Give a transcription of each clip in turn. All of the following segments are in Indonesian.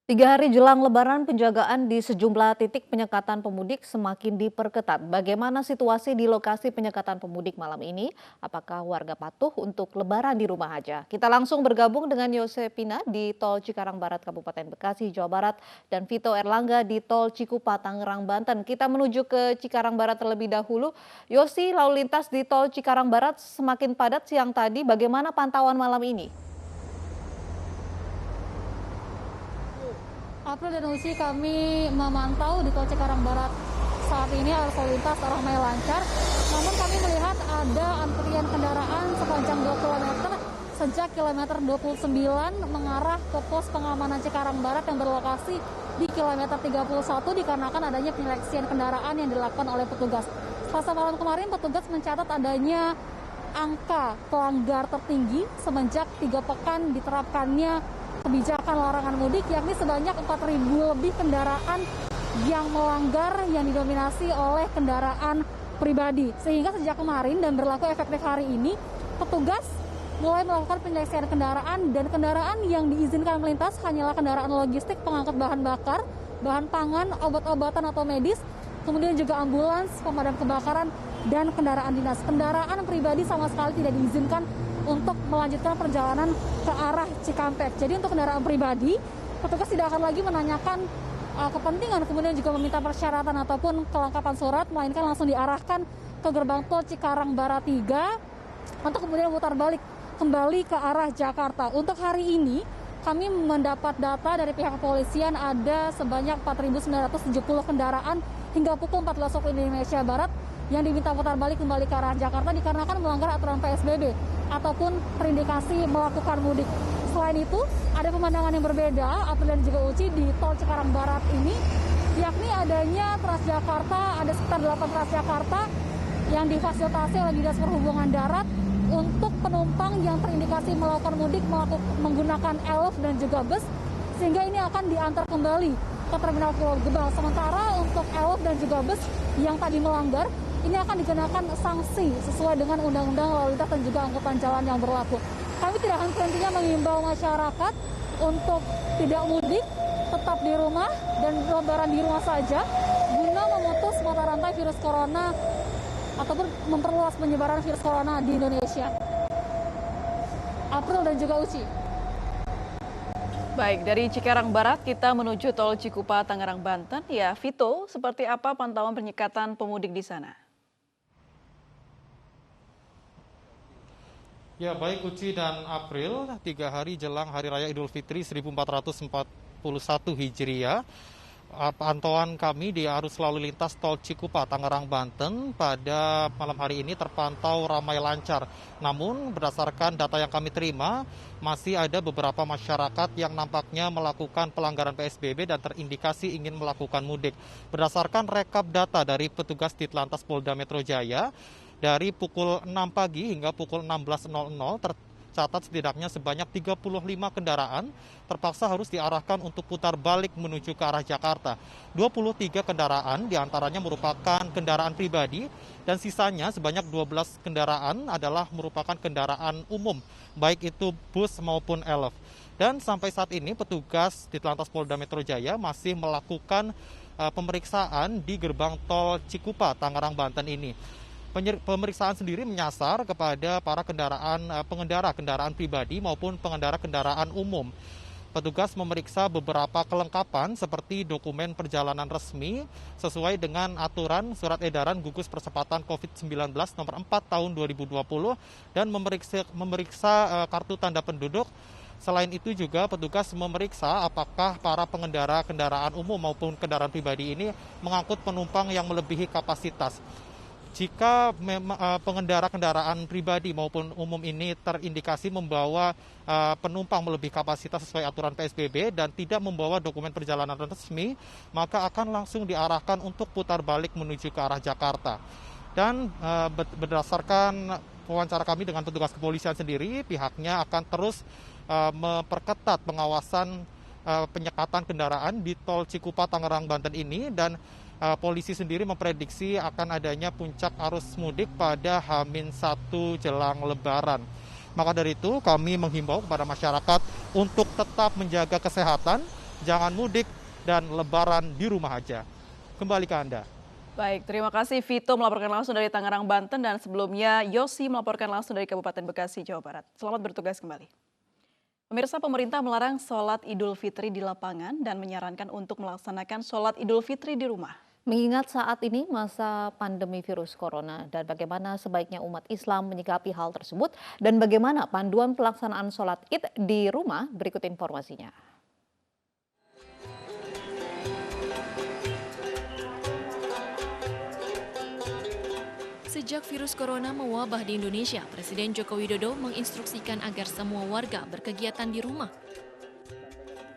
3 hari jelang Lebaran, penjagaan di sejumlah titik penyekatan pemudik semakin diperketat. Bagaimana situasi di lokasi penyekatan pemudik malam ini? Apakah warga patuh untuk Lebaran di rumah aja? Kita langsung bergabung dengan Yosepina di Tol Cikarang Barat, Kabupaten Bekasi, Jawa Barat, dan Vito Erlangga di Tol Cikupa, Tangerang, Banten. Kita menuju ke Cikarang Barat terlebih dahulu. Yosi, lalu lintas di Tol Cikarang Barat semakin padat siang tadi. Bagaimana pantauan malam ini? April dan Uci, kami memantau di Tol Cikarang Barat saat ini arus lalu lintas ramai lancar. Namun kami melihat ada antrian kendaraan sepanjang 2 km sejak kilometer 29 mengarah ke pos pengamanan Cikarang Barat yang berlokasi di kilometer 31 dikarenakan adanya penyeleksian kendaraan yang dilakukan oleh petugas. Selasa malam kemarin petugas mencatat adanya angka pelanggar tertinggi semenjak 3 pekan diterapkannya kebijakan larangan mudik, yakni sebanyak 4.000 lebih kendaraan yang melanggar yang didominasi oleh kendaraan pribadi. Sehingga sejak kemarin dan berlaku efektif hari ini, petugas mulai melakukan penyeleksian kendaraan dan kendaraan yang diizinkan melintas hanyalah kendaraan logistik pengangkut bahan bakar, bahan pangan, obat-obatan atau medis, kemudian juga ambulans, pemadam kebakaran, dan kendaraan dinas. Kendaraan pribadi sama sekali tidak diizinkan untuk melanjutkan perjalanan ke arah Cikampek. Jadi untuk kendaraan pribadi, petugas tidak akan lagi menanyakan kepentingan, kemudian juga meminta persyaratan ataupun kelengkapan surat, melainkan langsung diarahkan ke gerbang tol Cikarang Barat 3 untuk kemudian putar balik kembali ke arah Jakarta. Untuk hari ini, kami mendapat data dari pihak kepolisian ada sebanyak 4.970 kendaraan hingga pukul 14 waktu Indonesia Barat yang diminta putar balik kembali ke arah Jakarta dikarenakan melanggar aturan PSBB ataupun terindikasi melakukan mudik. Selain itu, ada pemandangan yang berbeda, April dan juga Uci, di Tol Cikarang Barat ini, yakni adanya Transjakarta, ada sekitar 8 Transjakarta yang difasilitasi oleh Dinas Perhubungan Darat untuk penumpang yang terindikasi melakukan mudik menggunakan elf dan juga bus, sehingga ini akan diantar kembali ke Terminal Pulau Gebang. Sementara untuk elf dan juga bus yang tadi melanggar, ini akan dikenakan sanksi sesuai dengan Undang-Undang Lalu Lintas dan juga angkutan jalan yang berlaku. Kami tidak akan hentinya mengimbau masyarakat untuk tidak mudik, tetap di rumah dan lebaran di rumah saja, guna memutus mata rantai virus corona ataupun memperluas penyebaran virus corona di Indonesia. April dan juga Uci. Baik, dari Cikarang Barat kita menuju Tol Cikupa, Tangerang, Banten. Ya, Vito, seperti apa pantauan penyekatan pemudik di sana? Ya, baik Uci dan April, 3 hari jelang Hari Raya Idul Fitri 1441 Hijriah, pantauan kami di arus lalu lintas Tol Cikupa, Tangerang, Banten pada malam hari ini terpantau ramai lancar. Namun berdasarkan data yang kami terima, masih ada beberapa masyarakat yang nampaknya melakukan pelanggaran PSBB dan terindikasi ingin melakukan mudik. Berdasarkan rekap data dari petugas Ditlantas Polda Metro Jaya, dari pukul 6 pagi hingga pukul 16.00 tercatat setidaknya sebanyak 35 kendaraan terpaksa harus diarahkan untuk putar balik menuju ke arah Jakarta. 23 kendaraan diantaranya merupakan kendaraan pribadi dan sisanya sebanyak 12 kendaraan adalah merupakan kendaraan umum, baik itu bus maupun elf. Dan sampai saat ini petugas Ditlantas Polda Metro Jaya masih melakukan pemeriksaan di gerbang tol Cikupa, Tangerang, Banten ini. Pemeriksaan sendiri menyasar kepada para pengendara kendaraan pribadi maupun pengendara kendaraan umum. Petugas memeriksa beberapa kelengkapan seperti dokumen perjalanan resmi sesuai dengan aturan surat edaran gugus percepatan COVID-19 nomor 4 tahun 2020 dan memeriksa kartu tanda penduduk. Selain itu juga petugas memeriksa apakah para pengendara kendaraan umum maupun kendaraan pribadi ini mengangkut penumpang yang melebihi kapasitas. Jika pengendara kendaraan pribadi maupun umum ini terindikasi membawa penumpang melebihi kapasitas sesuai aturan PSBB dan tidak membawa dokumen perjalanan resmi, maka akan langsung diarahkan untuk putar balik menuju ke arah Jakarta. Dan berdasarkan wawancara kami dengan petugas kepolisian sendiri, pihaknya akan terus memperketat pengawasan penyekatan kendaraan di Tol Cikupa, Tangerang, Banten ini, dan polisi sendiri memprediksi akan adanya puncak arus mudik pada H-1 jelang Lebaran. Maka dari itu kami menghimbau kepada masyarakat untuk tetap menjaga kesehatan jangan mudik, dan lebaran di rumah aja. Kembali ke Anda. Baik, terima kasih Vito melaporkan langsung dari Tangerang, Banten, dan sebelumnya Yosi melaporkan langsung dari Kabupaten Bekasi, Jawa Barat. Selamat bertugas kembali. Pemirsa, pemerintah melarang sholat Idul Fitri di lapangan dan menyarankan untuk melaksanakan sholat Idul Fitri di rumah. Mengingat saat ini masa pandemi virus corona dan bagaimana sebaiknya umat Islam menyikapi hal tersebut dan bagaimana panduan pelaksanaan sholat Id di rumah, berikut informasinya. Sejak virus corona mewabah di Indonesia, Presiden Joko Widodo menginstruksikan agar semua warga berkegiatan di rumah,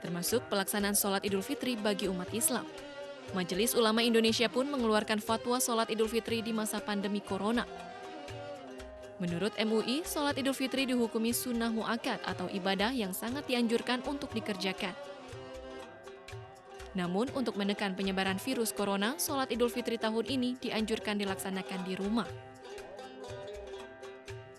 termasuk pelaksanaan sholat Idul Fitri bagi umat Islam. Majelis Ulama Indonesia pun mengeluarkan fatwa sholat Idul Fitri di masa pandemi corona. Menurut MUI, sholat Idul Fitri dihukumi sunnah mu'akkad atau ibadah yang sangat dianjurkan untuk dikerjakan. Namun, untuk menekan penyebaran virus corona, sholat Idul Fitri tahun ini dianjurkan dilaksanakan di rumah.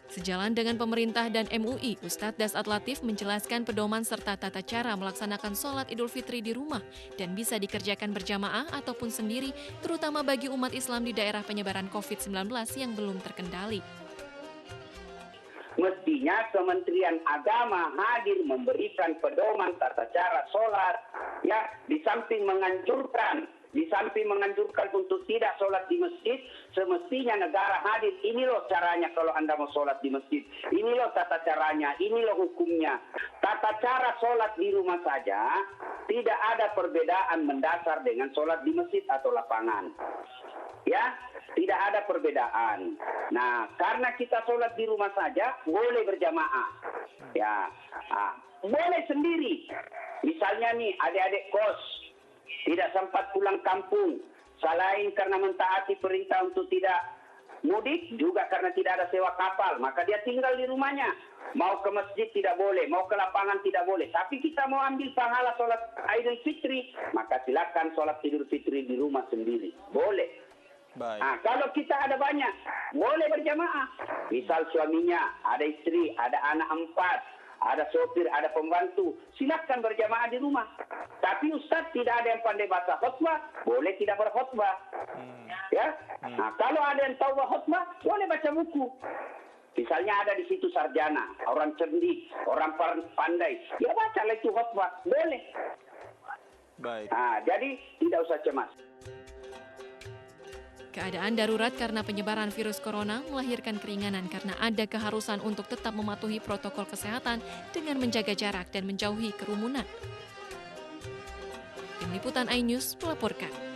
Sejalan dengan pemerintah dan MUI, Ustadz Dasat Latif menjelaskan pedoman serta tata cara melaksanakan sholat Idul Fitri di rumah dan bisa dikerjakan berjamaah ataupun sendiri, terutama bagi umat Islam di daerah penyebaran COVID-19 yang belum terkendali. Mestinya Kementerian Agama hadir memberikan pedoman tata cara sholat, ya, di samping menganjurkan untuk tidak sholat di masjid, semestinya negara hadir. Ini loh caranya kalau Anda mau sholat di masjid. Ini loh tata caranya, ini loh hukumnya. Tata cara sholat di rumah saja tidak ada perbedaan mendasar dengan sholat di masjid atau lapangan. Ya, tidak ada perbedaan. Nah, karena kita sholat di rumah saja, boleh berjamaah. Ya, boleh sendiri. Misalnya nih, adik-adik kos tidak sempat pulang kampung, selain karena mentaati perintah untuk tidak mudik, juga karena tidak ada sewa kapal, maka dia tinggal di rumahnya. Mau ke masjid tidak boleh, mau ke lapangan tidak boleh. Tapi kita mau ambil pahala sholat Idul Fitri, maka silakan sholat Idul Fitri di rumah sendiri. Boleh. Baik. Nah, kalau kita ada banyak, boleh berjamaah. Misal suaminya, ada istri, ada anak 4, ada sopir, ada pembantu, silakan berjamaah di rumah. Tapi Ustadz tidak ada yang pandai baca khutbah, boleh tidak berkhutbah. Ya. Nah, kalau ada yang tahu khutbah, boleh baca buku. Misalnya ada di situ sarjana, orang cerdik, orang pandai, ya bacalah itu khutbah, boleh. Baik. Nah, jadi tidak usah cemas. Keadaan darurat karena penyebaran virus corona melahirkan keringanan karena ada keharusan untuk tetap mematuhi protokol kesehatan dengan menjaga jarak dan menjauhi kerumunan. Tim Liputan iNews melaporkan.